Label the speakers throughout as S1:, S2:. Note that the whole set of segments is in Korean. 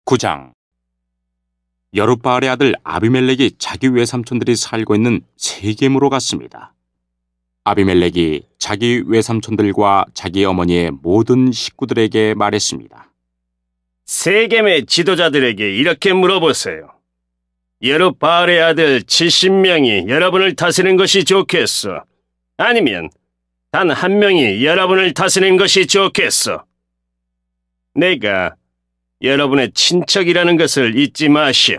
S1: 9장. 여룻바알의 아들 아비멜렉이 자기 외삼촌들이 살고 있는 세겜으로 갔습니다. 아비멜렉이 자기 외삼촌들과 자기 어머니의 모든 식구들에게 말했습니다.
S2: 세겜의 지도자들에게 이렇게 물어보세요. 여룻바알의 아들 70명이 여러분을 다스리는 것이 좋겠어? 아니면 단 한 명이 여러분을 다스리는 것이 좋겠어? 내가 여러분의 친척이라는 것을 잊지 마시오.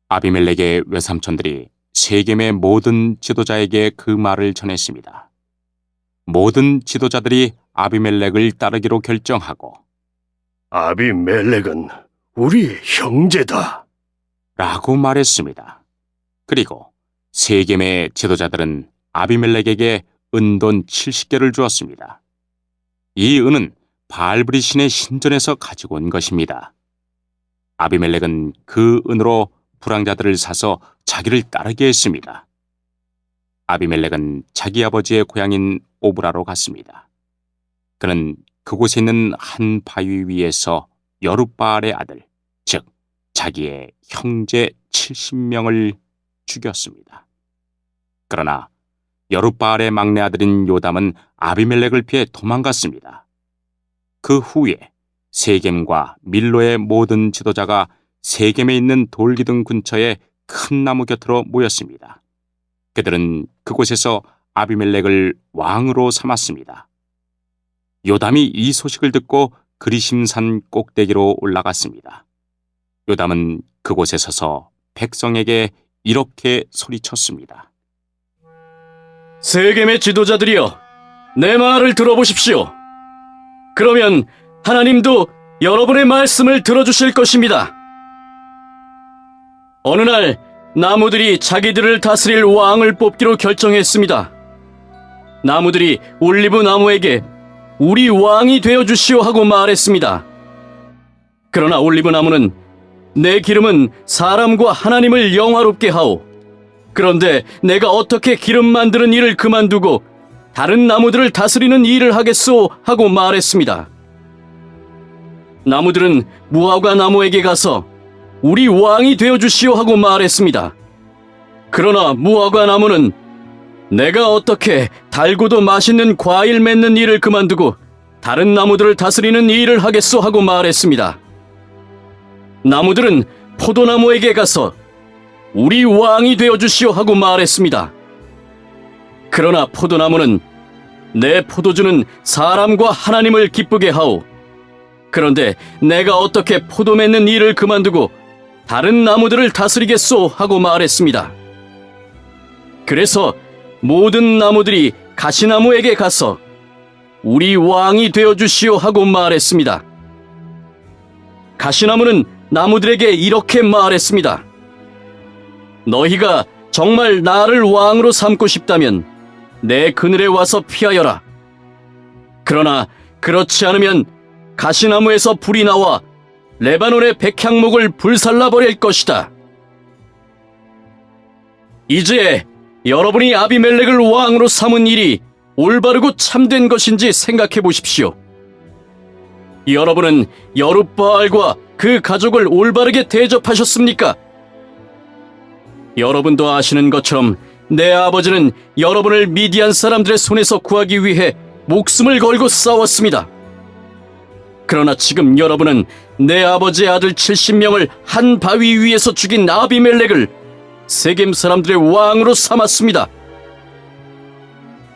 S1: 아비멜렉의 외삼촌들이 세겜의 모든 지도자에게 그 말을 전했습니다. 모든 지도자들이 아비멜렉을 따르기로 결정하고
S2: 아비멜렉은 우리의 형제다
S1: 라고 말했습니다. 그리고 세겜의 지도자들은 아비멜렉에게 은돈 70개를 주었습니다. 이 은은 바알브릿신의 신전에서 가지고 온 것입니다. 아비멜렉은 그 은으로 불황자들을 사서 자기를 따르게 했습니다. 아비멜렉은 자기 아버지의 고향인 오브라로 갔습니다. 그는 그곳에 있는 한 바위 위에서 여룻바알의 아들, 즉 자기의 형제 70명을 죽였습니다. 그러나 여룻바알의 막내 아들인 요담은 아비멜렉을 피해 도망갔습니다. 그 후에 세겜과 밀로의 모든 지도자가 세겜에 있는 돌기둥 근처의 큰 나무 곁으로 모였습니다. 그들은 그곳에서 아비멜렉을 왕으로 삼았습니다. 요담이 이 소식을 듣고 그리심산 꼭대기로 올라갔습니다. 요담은 그곳에 서서 백성에게 이렇게 소리쳤습니다.
S3: 세겜의 지도자들이여, 내 말을 들어보십시오. 그러면 하나님도 여러분의 말씀을 들어주실 것입니다. 어느 날 나무들이 자기들을 다스릴 왕을 뽑기로 결정했습니다. 나무들이 올리브 나무에게 우리 왕이 되어주시오 하고 말했습니다. 그러나 올리브 나무는 내 기름은 사람과 하나님을 영화롭게 하오. 그런데 내가 어떻게 기름 만드는 일을 그만두고 다른 나무들을 다스리는 일을 하겠소 하고 말했습니다. 나무들은 무화과 나무에게 가서 우리 왕이 되어주시오 하고 말했습니다. 그러나 무화과 나무는 내가 어떻게 달고도 맛있는 과일 맺는 일을 그만두고 다른 나무들을 다스리는 일을 하겠소 하고 말했습니다. 나무들은 포도나무에게 가서 우리 왕이 되어주시오 하고 말했습니다. 그러나 포도나무는 내 포도주는 사람과 하나님을 기쁘게 하오. 그런데 내가 어떻게 포도 맺는 일을 그만두고 다른 나무들을 다스리겠소 하고 말했습니다. 그래서 모든 나무들이 가시나무에게 가서 우리 왕이 되어주시오 하고 말했습니다. 가시나무는 나무들에게 이렇게 말했습니다. 너희가 정말 나를 왕으로 삼고 싶다면 내 그늘에 와서 피하여라. 그러나 그렇지 않으면 가시나무에서 불이 나와 레바논의 백향목을 불살라버릴 것이다. 이제 여러분이 아비멜렉을 왕으로 삼은 일이 올바르고 참된 것인지 생각해 보십시오. 여러분은 여룻바알과 그 가족을 올바르게 대접하셨습니까? 여러분도 아시는 것처럼 내 아버지는 여러분을 미디안 사람들의 손에서 구하기 위해 목숨을 걸고 싸웠습니다. 그러나 지금 여러분은 내 아버지의 아들 70명을 한 바위 위에서 죽인 아비멜렉을 세겜 사람들의 왕으로 삼았습니다.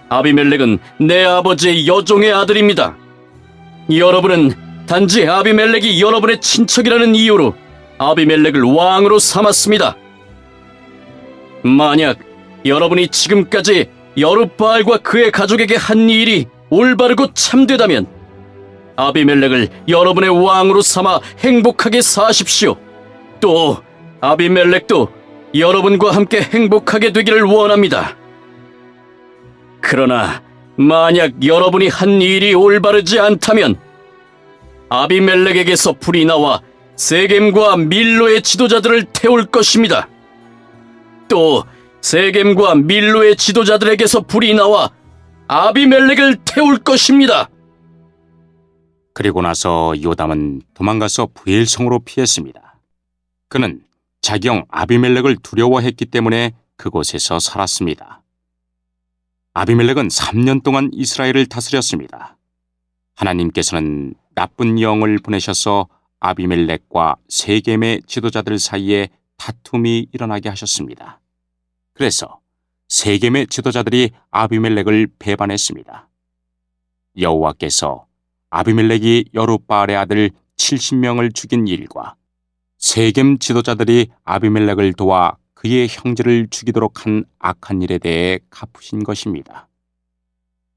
S3: 아비멜렉은 내 아버지의 여종의 아들입니다. 여러분은 단지 아비멜렉이 여러분의 친척이라는 이유로 아비멜렉을 왕으로 삼았습니다. 만약 여러분이 지금까지 여룻바알과 그의 가족에게 한 일이 올바르고 참되다면 아비멜렉을 여러분의 왕으로 삼아 행복하게 사십시오. 또 아비멜렉도 여러분과 함께 행복하게 되기를 원합니다. 그러나 만약 여러분이 한 일이 올바르지 않다면 아비멜렉에게서 불이 나와 세겜과 밀로의 지도자들을 태울 것입니다. 또 세겜과 밀로의 지도자들에게서 불이 나와 아비멜렉을 태울 것입니다.
S1: 그리고 나서 요담은 도망가서 부엘성으로 피했습니다. 그는 자기 형 아비멜렉을 두려워했기 때문에 그곳에서 살았습니다. 아비멜렉은 3년 동안 이스라엘을 다스렸습니다. 하나님께서는 나쁜 영을 보내셔서 아비멜렉과 세겜의 지도자들 사이에 다툼이 일어나게 하셨습니다. 그래서 세겜의 지도자들이 아비멜렉을 배반했습니다. 여호와께서 아비멜렉이 여룻바알의 아들 70명을 죽인 일과 세겜 지도자들이 아비멜렉을 도와 그의 형제를 죽이도록 한 악한 일에 대해 갚으신 것입니다.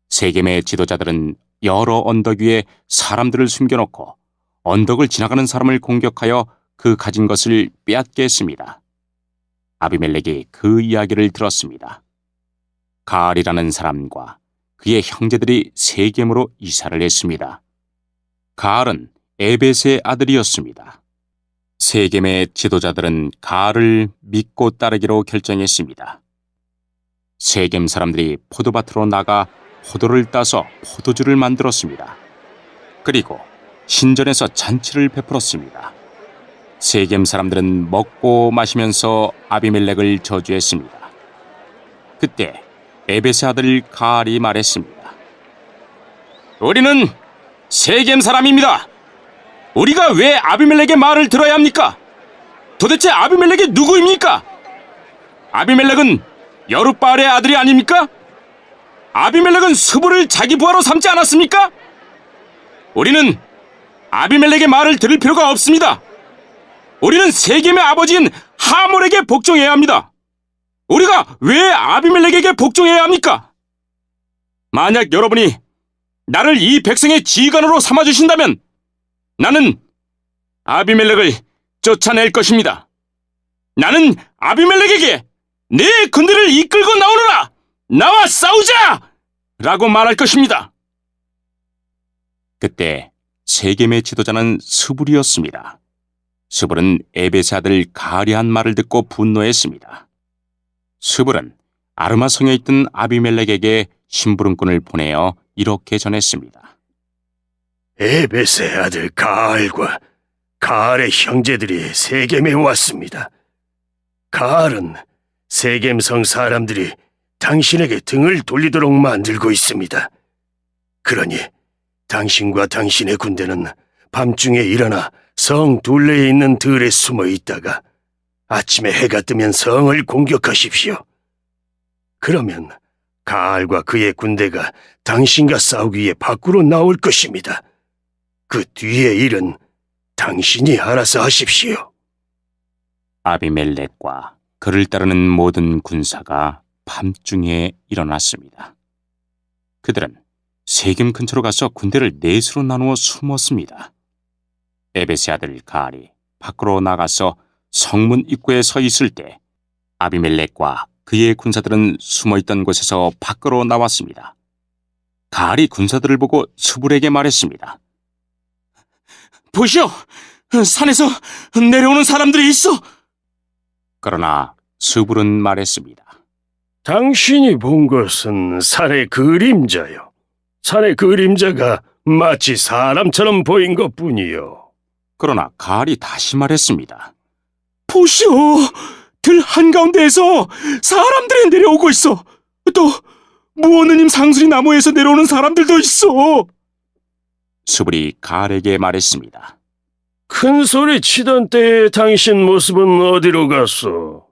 S1: 세겜의 지도자들은 여러 언덕 위에 사람들을 숨겨놓고 언덕을 지나가는 사람을 공격하여 그 가진 것을 빼앗게 했습니다. 아비멜렉이 그 이야기를 들었습니다. 가알이라는 사람과 그의 형제들이 세겜으로 이사를 했습니다. 가알은 에벳의 아들이었습니다. 세겜의 지도자들은 가알을 믿고 따르기로 결정했습니다. 세겜 사람들이 포도밭으로 나가 포도를 따서 포도주를 만들었습니다. 그리고 신전에서 잔치를 베풀었습니다. 세겜 사람들은 먹고 마시면서 아비멜렉을 저주했습니다. 그때 에벳의 아들 가알이 말했습니다. 우리는 세겜 사람입니다. 우리가 왜 아비멜렉의 말을 들어야 합니까? 도대체 아비멜렉이 누구입니까? 아비멜렉은 여룻바알의 아들이 아닙니까? 아비멜렉은 스불을 자기 부하로 삼지 않았습니까? 우리는 아비멜렉의 말을 들을 필요가 없습니다. 우리는 세겜의 아버지인 하몰에게 복종해야 합니다. 우리가 왜 아비멜렉에게 복종해야 합니까? 만약 여러분이 나를 이 백성의 지휘관으로 삼아주신다면 나는 아비멜렉을 쫓아낼 것입니다. 나는 아비멜렉에게 내 군대를 이끌고 나오너라! 나와 싸우자! 라고 말할 것입니다. 그때 세겜의 지도자는 스불이었습니다. 스불은 에벳의 아들 가알이 한 말을 듣고 분노했습니다. 스불은 아르마 성에 있던 아비멜렉에게 심부름꾼을 보내어 이렇게 전했습니다.
S2: 에벳의 아들 가알과 가알의 형제들이 세겜에 왔습니다. 가알은 세겜성 사람들이 당신에게 등을 돌리도록 만들고 있습니다. 그러니 당신과 당신의 군대는 밤중에 일어나 성 둘레에 있는 들에 숨어 있다가 아침에 해가 뜨면 성을 공격하십시오. 그러면 가알과 그의 군대가 당신과 싸우기 위해 밖으로 나올 것입니다. 그 뒤의 일은 당신이 알아서 하십시오.
S1: 아비멜렉과 그를 따르는 모든 군사가 밤중에 일어났습니다. 그들은 세겜 근처로 가서 군대를 넷으로 나누어 숨었습니다. 에벳의 아들 가알이 밖으로 나가서 성문 입구에 서 있을 때 아비멜렉과 그의 군사들은 숨어있던 곳에서 밖으로 나왔습니다. 가알이 군사들을 보고 스불에게 말했습니다. 보시오! 산에서 내려오는 사람들이 있어! 그러나 스불은 말했습니다.
S2: 당신이 본 것은 산의 그림자요. 산의 그림자가 마치 사람처럼 보인 것뿐이요.
S1: 그러나 가알이 다시 말했습니다. 보시오! 들 한가운데에서 사람들이 내려오고 있어! 또 무어느님 상수리 나무에서 내려오는 사람들도 있어! 스불이 가알에게 말했습니다.
S2: 큰 소리 치던 때의 당신 모습은 어디로 갔소?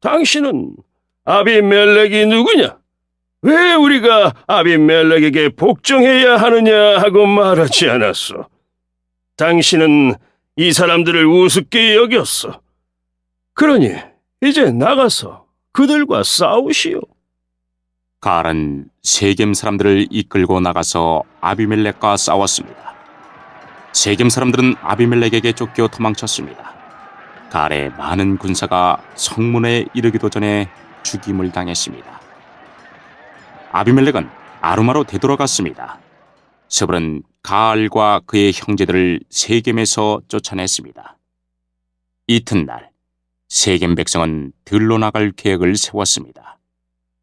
S2: 당신은 아비멜렉이 누구냐? 왜 우리가 아비멜렉에게 복종해야 하느냐 하고 말하지 않았소? 당신은 이 사람들을 우습게 여겼어. 그러니 이제 나가서 그들과 싸우시오.
S1: 가알은 세겜 사람들을 이끌고 나가서 아비멜렉과 싸웠습니다. 세겜 사람들은 아비멜렉에게 쫓겨 도망쳤습니다. 가알의 많은 군사가 성문에 이르기도 전에 죽임을 당했습니다. 아비멜렉은 아루마로 되돌아갔습니다. 스불은 가알과 그의 형제들을 세겜에서 쫓아냈습니다. 이튿날 세겜 백성은 들로 나갈 계획을 세웠습니다.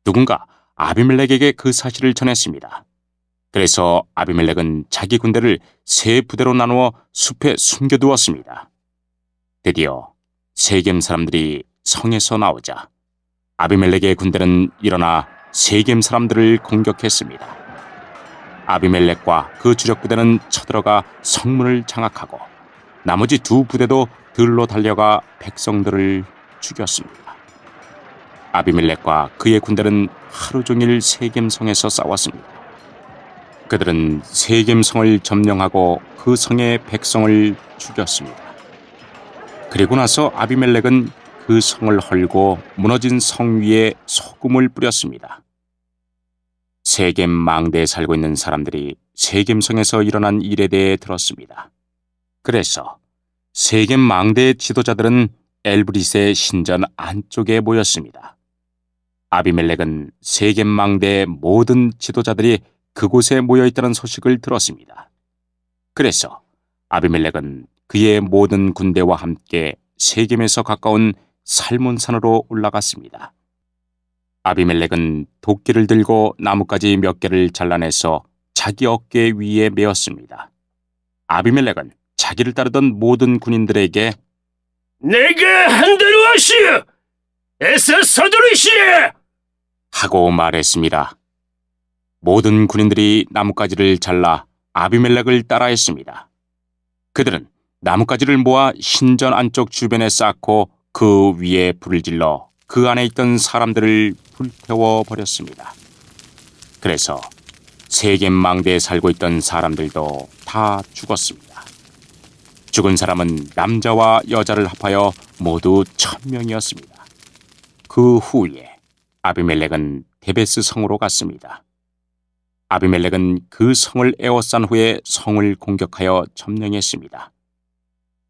S1: 누군가 아비멜렉에게 그 사실을 전했습니다. 그래서 아비멜렉은 자기 군대를 세 부대로 나누어 숲에 숨겨두었습니다. 드디어 세겜 사람들이 성에서 나오자 아비멜렉의 군대는 일어나 세겜 사람들을 공격했습니다. 아비멜렉과 그 주력 부대는 쳐들어가 성문을 장악하고 나머지 두 부대도 들로 달려가 백성들을 죽였습니다. 아비멜렉과 그의 군대는 하루 종일 세겜성에서 싸웠습니다. 그들은 세겜성을 점령하고 그 성의 백성을 죽였습니다. 그리고 나서 아비멜렉은 그 성을 헐고 무너진 성 위에 소금을 뿌렸습니다. 세겜 망대에 살고 있는 사람들이 세겜성에서 일어난 일에 대해 들었습니다. 그래서 세겜 망대의 지도자들은 엘브릿의 신전 안쪽에 모였습니다. 아비멜렉은 세겜 망대의 모든 지도자들이 그곳에 모여있다는 소식을 들었습니다. 그래서 아비멜렉은 그의 모든 군대와 함께 세겜에서 가까운 살몬산으로 올라갔습니다. 아비멜렉은 도끼를 들고 나뭇가지 몇 개를 잘라내서 자기 어깨 위에 메었습니다. 아비멜렉은 자기를 따르던 모든 군인들에게
S2: 내가 한 대로 하시오! 애써 서두르시오!
S1: 하고 말했습니다. 모든 군인들이 나뭇가지를 잘라 아비멜렉을 따라했습니다. 그들은 나뭇가지를 모아 신전 안쪽 주변에 쌓고 그 위에 불을 질러 그 안에 있던 사람들을 불태워 버렸습니다. 그래서 세겜 망대에 살고 있던 사람들도 다 죽었습니다. 죽은 사람은 남자와 여자를 합하여 모두 1000명이었습니다. 그 후에 아비멜렉은 데베스 성으로 갔습니다. 아비멜렉은 그 성을 에워싼 후에 성을 공격하여 점령했습니다.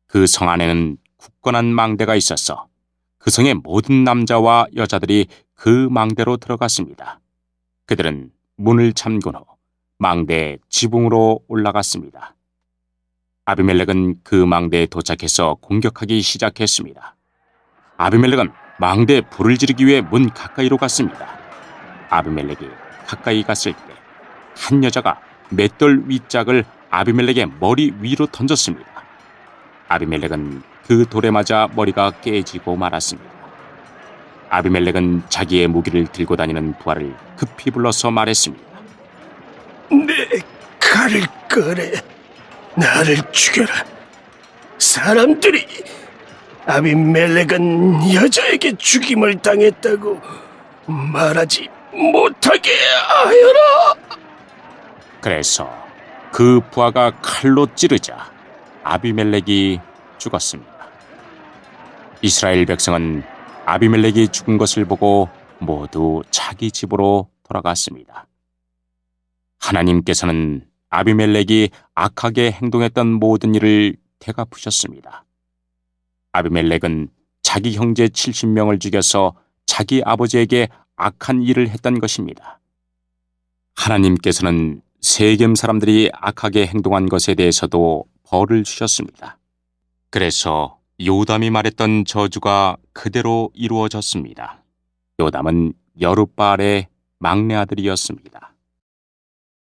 S1: 그 성 안에는 굳건한 망대가 있어서 그 성의 모든 남자와 여자들이 그 망대로 들어갔습니다. 그들은 문을 잠근 후 망대의 지붕으로 올라갔습니다. 아비멜렉은 그 망대에 도착해서 공격하기 시작했습니다. 아비멜렉은 망대에 불을 지르기 위해 문 가까이로 갔습니다. 아비멜렉이 가까이 갔을 때 한 여자가 맷돌 윗짝을 아비멜렉의 머리 위로 던졌습니다. 아비멜렉은 그 돌에 맞아 머리가 깨지고 말았습니다. 아비멜렉은 자기의 무기를 들고 다니는 부하를 급히 불러서 말했습니다.
S2: 내 칼을 꺼내 나를 죽여라. 사람들이 아비멜렉은 여자에게 죽임을 당했다고 말하지 못하게 하여라.
S1: 그래서 그 부하가 칼로 찌르자 아비멜렉이 죽었습니다. 이스라엘 백성은 아비멜렉이 죽은 것을 보고 모두 자기 집으로 돌아갔습니다. 하나님께서는 아비멜렉이 악하게 행동했던 모든 일을 되갚으셨습니다. 아비멜렉은 자기 형제 70명을 죽여서 자기 아버지에게 악한 일을 했던 것입니다. 하나님께서는 세겜 사람들이 악하게 행동한 것에 대해서도 벌을 주셨습니다. 그래서 요담이 말했던 저주가 그대로 이루어졌습니다. 요담은 여룻바알의 막내 아들이었습니다.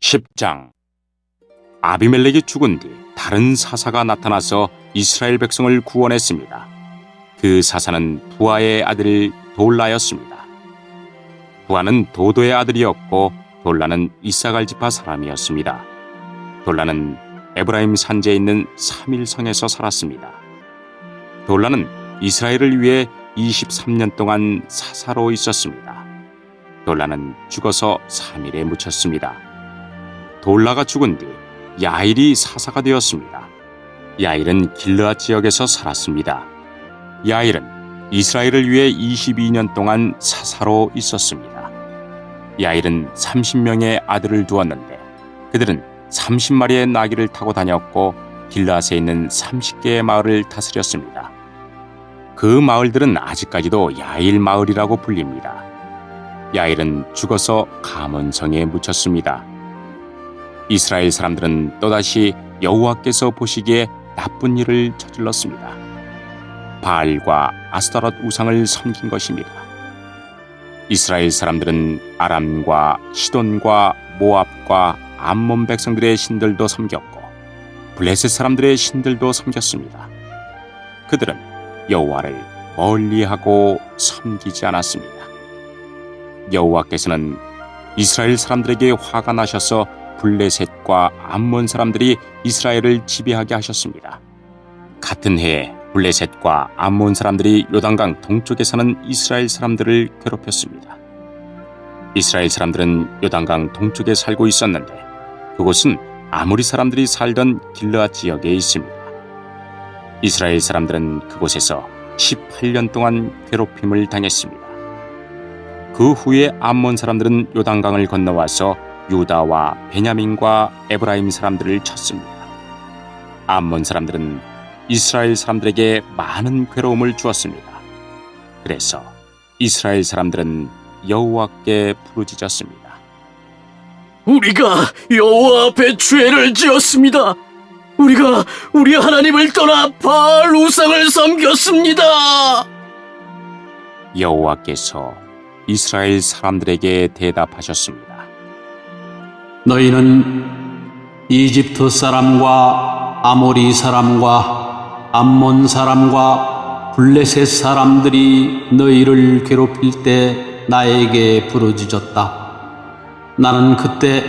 S1: 10장. 아비멜렉이 죽은 뒤 다른 사사가 나타나서 이스라엘 백성을 구원했습니다. 그 사사는 부하의 아들 돌라였습니다. 부하는 도도의 아들이었고 돌라는 이사갈 지파 사람이었습니다. 돌라는 에브라임 산지에 있는 사밀성에서 살았습니다. 돌라는 이스라엘을 위해 23년 동안 사사로 있었습니다. 돌라는 죽어서 사밀에 묻혔습니다. 돌라가 죽은 뒤 야일이 사사가 되었습니다. 야일은 길르앗 지역에서 살았습니다. 야일은 이스라엘을 위해 22년 동안 사사로 있었습니다. 야일은 30명의 아들을 두었는데 그들은 30마리의 나귀를 타고 다녔고 길르앗에 있는 30개의 마을을 다스렸습니다. 그 마을들은 아직까지도 야일 마을이라고 불립니다. 야일은 죽어서 가문성에 묻혔습니다. 이스라엘 사람들은 또다시 여호와께서 보시기에 나쁜 일을 저질렀습니다. 바알과 아스타롯 우상을 섬긴 것입니다. 이스라엘 사람들은 아람과 시돈과 모압과 암몬 백성들의 신들도 섬겼고 블레셋 사람들의 신들도 섬겼습니다. 그들은 여호와를 멀리하고 섬기지 않았습니다. 여호와께서는 이스라엘 사람들에게 화가 나셔서 블레셋과 암몬 사람들이 이스라엘을 지배하게 하셨습니다. 같은 해에 블레셋과 암몬 사람들이 요단강 동쪽에 사는 이스라엘 사람들을 괴롭혔습니다. 이스라엘 사람들은 요단강 동쪽에 살고 있었는데 그곳은 아모리 사람들이 살던 길르앗 지역에 있습니다. 이스라엘 사람들은 그곳에서 18년 동안 괴롭힘을 당했습니다. 그 후에 암몬 사람들은 요단강을 건너와서 유다와 베냐민과 에브라임 사람들을 쳤습니다. 암몬 사람들은 이스라엘 사람들에게 많은 괴로움을 주었습니다. 그래서 이스라엘 사람들은 여호와께 부르짖었습니다.
S3: 우리가 여호와 앞에 죄를 지었습니다. 우리가 우리 하나님을 떠나 바알 우상을 섬겼습니다.
S1: 여호와께서 이스라엘 사람들에게 대답하셨습니다.
S4: 너희는 이집트 사람과 아모리 사람과 암몬 사람과 블레셋 사람들이 너희를 괴롭힐 때 나에게 부르짖었다. 나는 그때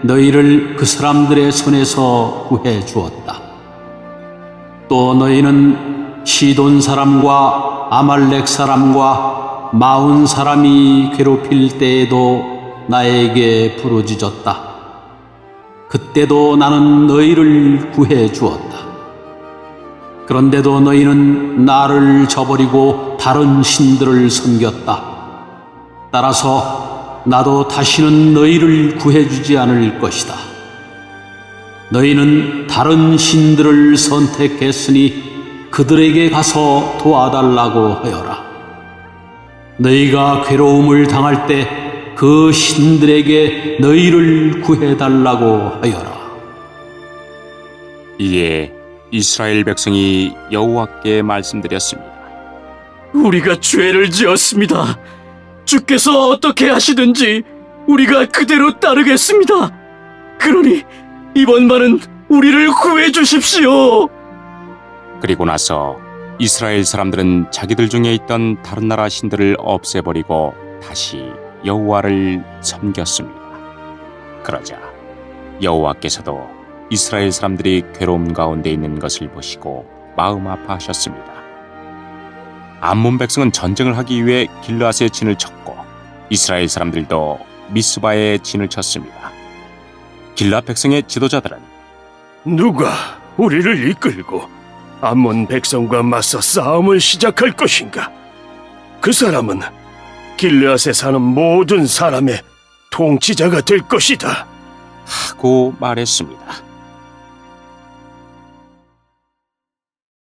S4: 너희를 그 사람들의 손에서 구해 주었다. 또 너희는 시돈 사람과 아말렉 사람과 마온 사람이 괴롭힐 때에도 나에게 부르짖었다. 그때도 나는 너희를 구해 주었다. 그런데도 너희는 나를 저버리고 다른 신들을 섬겼다. 따라서 나도 다시는 너희를 구해주지 않을 것이다. 너희는 다른 신들을 선택했으니 그들에게 가서 도와달라고 하여라. 너희가 괴로움을 당할 때 그 신들에게 너희를 구해달라고 하여라.
S1: 이에 이스라엘 백성이 여호와께 말씀드렸습니다.
S3: 우리가 죄를 지었습니다. 주께서 어떻게 하시든지 우리가 그대로 따르겠습니다. 그러니 이번만은 우리를 구해 주십시오.
S1: 그리고 나서 이스라엘 사람들은 자기들 중에 있던 다른 나라 신들을 없애버리고 다시 여호와를 섬겼습니다. 그러자 여호와께서도 이스라엘 사람들이 괴로움 가운데 있는 것을 보시고 마음 아파하셨습니다. 암몬 백성은 전쟁을 하기 위해 길르앗에 진을 쳤고 이스라엘 사람들도 미스바에 진을 쳤습니다. 길르앗 백성의 지도자들은
S2: 누가 우리를 이끌고 암몬 백성과 맞서 싸움을 시작할 것인가? 그 사람은 길르앗에 사는 모든 사람의 통치자가 될 것이다.
S1: 하고 말했습니다.